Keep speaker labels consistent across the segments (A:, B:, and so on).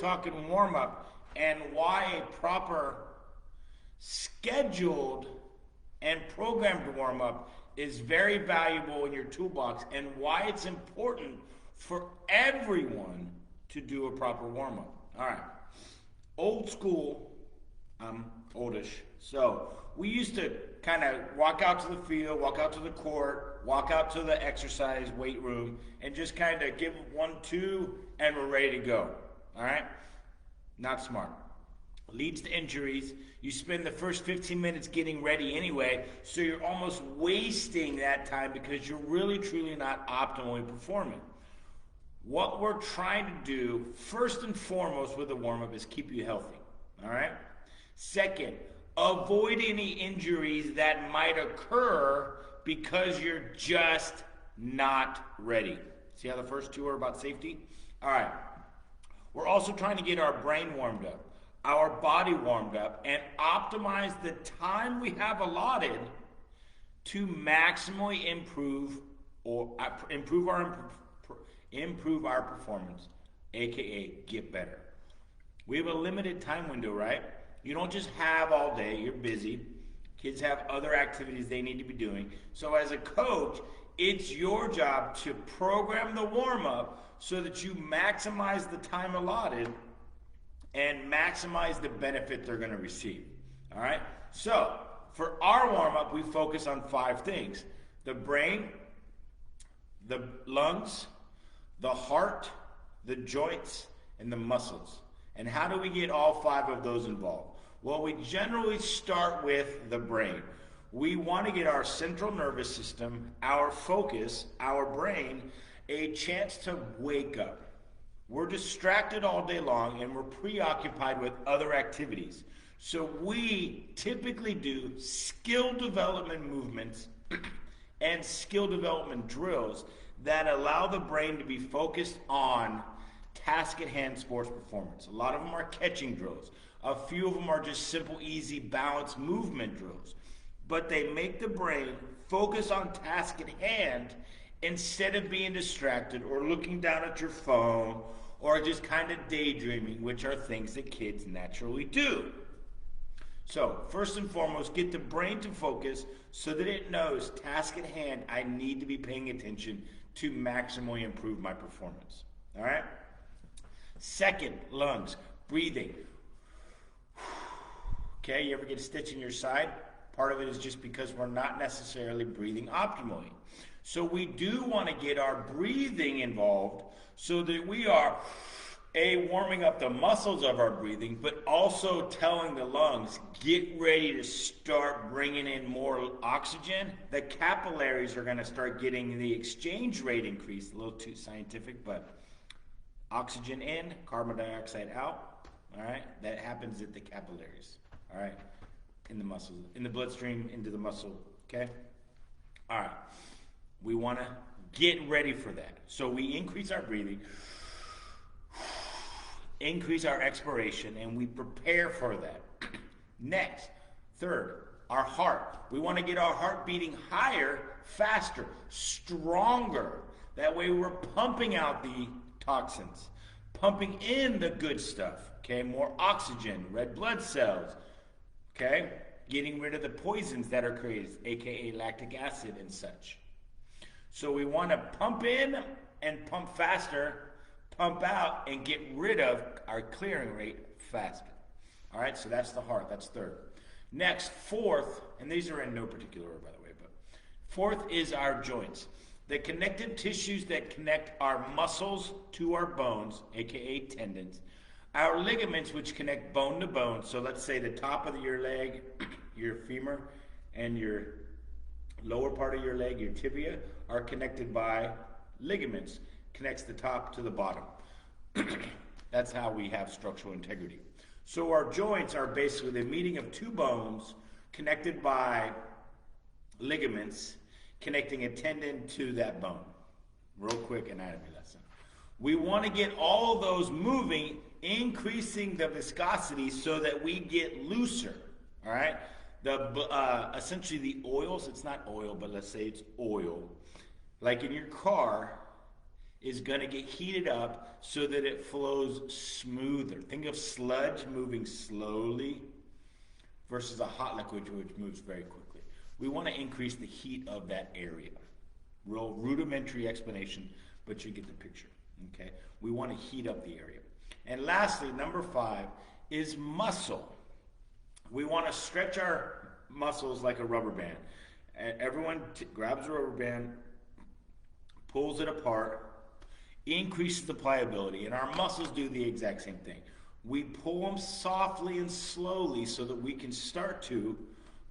A: talking warm up and why a proper scheduled and programmed warm up is very valuable in your toolbox, and why it's important for everyone to do a proper warm up. All right. Old school, I'm oldish, so we used to kind of walk out to the field, walk out to the court, walk out to the exercise weight room, and just kind of give 1, 2, and we're ready to go. All right? Not smart. Leads to injuries. You spend the first 15 minutes getting ready anyway, so you're almost wasting that time because you're really truly not optimally performing. What we're trying to do first and foremost with a warm-up is keep you healthy. All right? Second, avoid any injuries that might occur because you're just not ready. See how the first two are about safety? All right. We're also trying to get our brain warmed up, our body warmed up, and optimize the time we have allotted to maximally improve our performance, aka get better. We have a limited time window, right? You don't just have all day, you're busy. Kids have other activities they need to be doing. So as a coach, it's your job to program the warm-up so that you maximize the time allotted and maximize the benefit they're going to receive. All right? So for our warm-up, we focus on 5 things: the brain, the lungs, the heart, the joints, and the muscles. And how do we get all 5 of those involved? Well, we generally start with the brain. We want to get our central nervous system, our focus, our brain, a chance to wake up. We're distracted all day long and we're preoccupied with other activities. So we typically do skill development movements and skill development drills that allow the brain to be focused on task at hand sports performance. A lot of them are catching drills. A few of them are just simple, easy, balanced movement drills. But they make the brain focus on task at hand instead of being distracted or looking down at your phone or just kind of daydreaming, which are things that kids naturally do. So, first and foremost, get the brain to focus so that it knows task at hand, I need to be paying attention to maximally improve my performance. All right? Second, lungs, breathing. Okay, you ever get a stitch in your side? Part of it is just because we're not necessarily breathing optimally. So we do want to get our breathing involved so that we are, warming up the muscles of our breathing, but also telling the lungs, get ready to start bringing in more oxygen. The capillaries are going to start getting the exchange rate increase. A little too scientific, but oxygen in, carbon dioxide out. All right, that happens at the capillaries. All right, in the muscles, in the bloodstream, into the muscle. Okay. All right, we want to get ready for that. So we increase our breathing, increase our expiration, and we prepare for that. Next, third, our heart. We want to get our heart beating higher, faster, stronger. That way we're pumping out the toxins, pumping in the good stuff, okay? More oxygen, red blood cells, okay? Getting rid of the poisons that are created, aka lactic acid and such. So we want to pump in and pump faster, pump out, and get rid of our clearing rate faster. All right, so that's the heart, that's third. Next, fourth, and these are in no particular order, by the way, but fourth is our joints. The connective tissues that connect our muscles to our bones, aka tendons, our ligaments, which connect bone to bone. So let's say the top of your leg, your femur, and your lower part of your leg, your tibia, are connected by ligaments, connects the top to the bottom. That's how we have structural integrity. So our joints are basically the meeting of two bones connected by ligaments, connecting a tendon to that bone. Real quick anatomy lesson. We want to get all of those moving, increasing the viscosity so that we get looser. All right? Essentially the oils, it's not oil, but let's say it's oil. Like in your car, is going to get heated up so that it flows smoother. Think of sludge moving slowly versus a hot liquid which moves very quickly. We want to increase the heat of that area. Real rudimentary explanation, but you get the picture. Okay? We want to heat up the area. And lastly, number 5 is muscle. We want to stretch our muscles like a rubber band. Everyone grabs a rubber band, pulls it apart, increases the pliability, and our muscles do the exact same thing. We pull them softly and slowly so that we can start to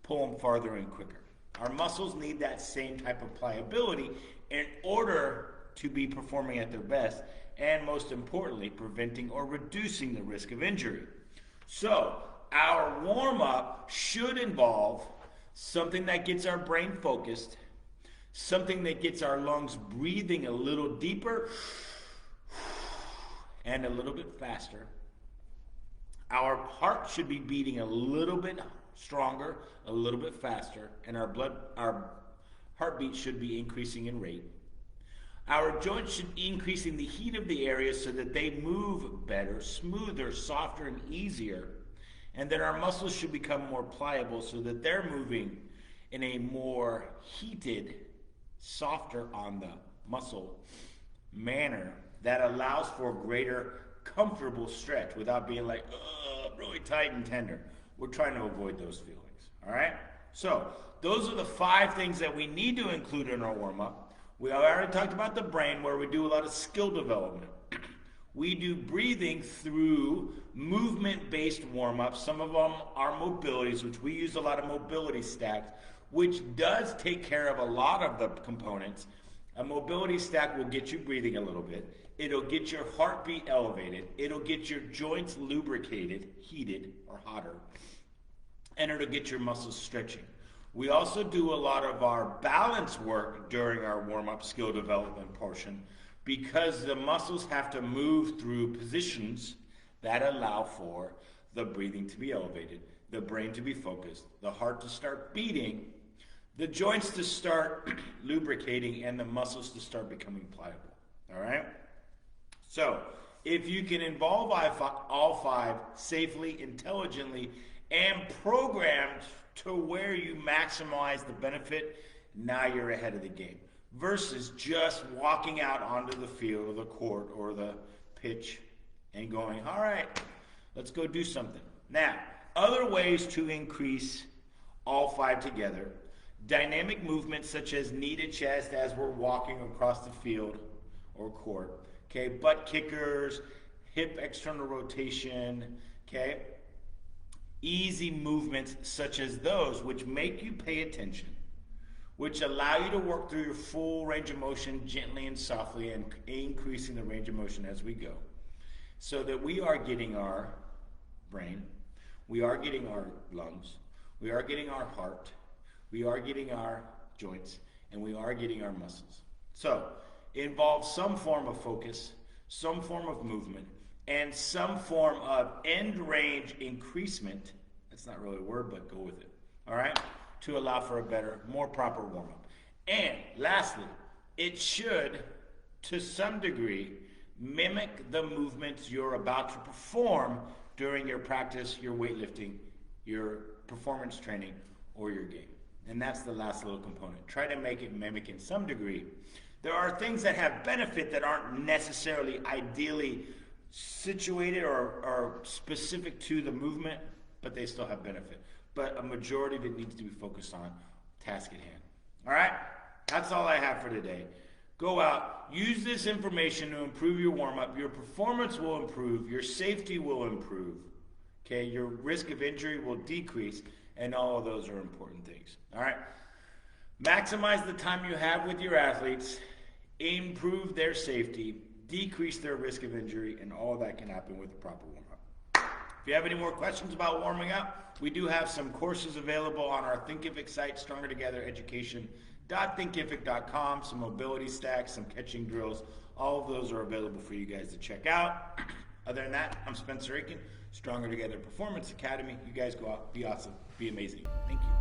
A: pull them farther and quicker. Our muscles need that same type of pliability in order to be performing at their best, and most importantly, preventing or reducing the risk of injury. So, our warm-up should involve something that gets our brain focused, something that gets our lungs breathing a little deeper and a little bit faster. Our heart should be beating a little bit stronger, a little bit faster, and our heartbeat should be increasing in rate. Our joints should be increasing the heat of the area so that they move better, smoother, softer, and easier. And then our muscles should become more pliable so that they're moving in a more heated, softer on the muscle manner that allows for greater comfortable stretch without being like, really tight and tender. We're trying to avoid those feelings, all right? So those are the 5 things that we need to include in our warm-up. We already talked about the brain, where we do a lot of skill development. We do breathing through movement-based warm-ups. Some of them are mobilities, which we use a lot of mobility stacks, which does take care of a lot of the components. A mobility stack will get you breathing a little bit. It'll get your heartbeat elevated. It'll get your joints lubricated, heated, or hotter. And it'll get your muscles stretching. We also do a lot of our balance work during our warm-up skill development portion, because the muscles have to move through positions that allow for the breathing to be elevated, the brain to be focused, the heart to start beating, the joints to start lubricating, and the muscles to start becoming pliable. All right? So, if you can involve all 5 safely, intelligently, and programmed to where you maximize the benefit, now you're ahead of the game. Versus just walking out onto the field or the court or the pitch and going, all right, let's go do something. Now, other ways to increase all 5 together: dynamic movements such as knee to chest as we're walking across the field or court, okay, butt kickers, hip external rotation, okay, easy movements such as those which make you pay attention, which allow you to work through your full range of motion gently and softly, and increasing the range of motion as we go, so that we are getting our brain, we are getting our lungs, we are getting our heart, we are getting our joints, and we are getting our muscles. So it involves some form of focus, some form of movement, and some form of end range increasement. That's not really a word, but go with it. All right? To allow for a better, more proper warm-up. And lastly, it should, to some degree, mimic the movements you're about to perform during your practice, your weightlifting, your performance training, or your game. And that's the last little component. Try to make it mimic in some degree. There are things that have benefit that aren't necessarily ideally situated or specific to the movement, but they still have benefit. But a majority of it needs to be focused on task at hand. All right? That's all I have for today. Go out, use this information to improve your warm-up. Your performance will improve. Your safety will improve. Okay? Your risk of injury will decrease, and all of those are important things. All right? Maximize the time you have with your athletes. Improve their safety. Decrease their risk of injury, and all of that can happen with a proper warm-up. If you have any more questions about warming up, we do have some courses available on our Thinkific site, strongertogethereducation.thinkific.com, some mobility stacks, some catching drills. All of those are available for you guys to check out. Other than that, I'm Spencer Aiken, Stronger Together Performance Academy. You guys go out, be awesome, be amazing. Thank you.